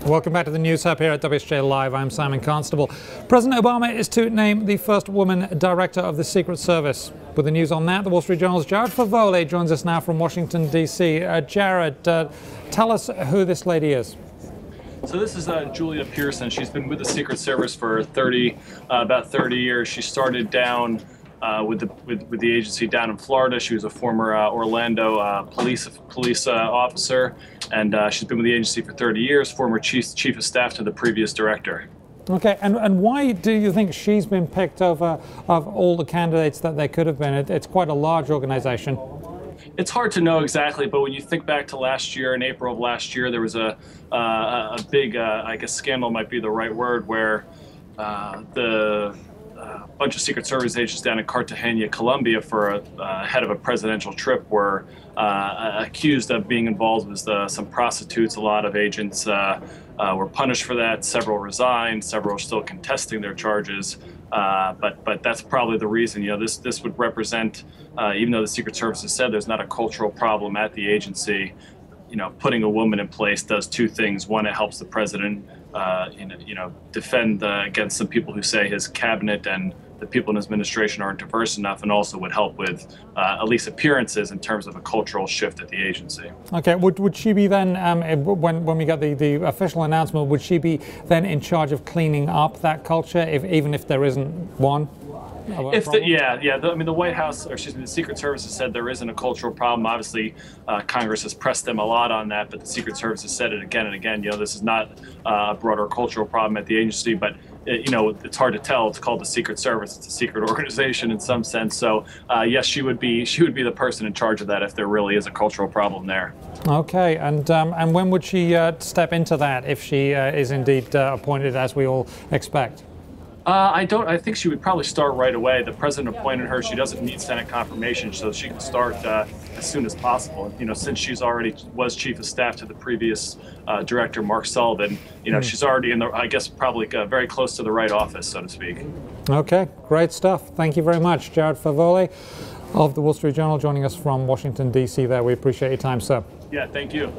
Welcome back to the News Hub here at WSJ Live. I'm Simon Constable. President Obama is to name the first woman director of the Secret Service. With the news on that, the Wall Street Journal's Jared Favole joins us now from Washington, D.C. Jared, tell us who this lady is. So this is Julia Pierson. She's been with the Secret Service for about 30 years. She started down with the agency down in Florida. She was a former Orlando police officer, and she's been with the agency for 30 years, former chief of staff to the previous director. Okay, and why do you think she's been picked over of all the candidates that they could have been? It's quite a large organization. It's hard to know exactly, but when you think back to last year, in April of last year, there was a big, I guess scandal might be the right word, where the bunch of Secret Service agents down in Cartagena, Colombia, for head of a presidential trip were accused of being involved with some prostitutes. A lot of agents were punished for that. Several resigned. Several are still contesting their charges. But that's probably the reason. You know, this would represent, even though the Secret Service has said there's not a cultural problem at the agency, you know, putting a woman in place does two things. One, it helps the president, defend against some people who say his cabinet and the people in his administration aren't diverse enough, and also would help with at least appearances in terms of a cultural shift at the agency. Okay, would she be then, when we get the official announcement, would she be then in charge of cleaning up that culture, even if there isn't one? I mean, the White House, or excuse me, the Secret Service has said there isn't a cultural problem. Obviously, Congress has pressed them a lot on that, but the Secret Service has said it again and again. You know, this is not a broader cultural problem at the agency, but you know, it's hard to tell. It's called the Secret Service. It's a secret organization in some sense. So, yes, she would be the person in charge of that if there really is a cultural problem there. Okay, and when would she step into that if she is indeed appointed, as we all expect? I think she would probably start right away. The president appointed her. She doesn't need Senate confirmation, so she can start as soon as possible. You know, since she's already was chief of staff to the previous director, Mark Sullivan, you know, she's already in the, I guess, probably very close to the right office, so to speak. Okay, great stuff. Thank you very much, Jared Favole of the Wall Street Journal, joining us from Washington, D.C. there. We appreciate your time, sir. Yeah, thank you.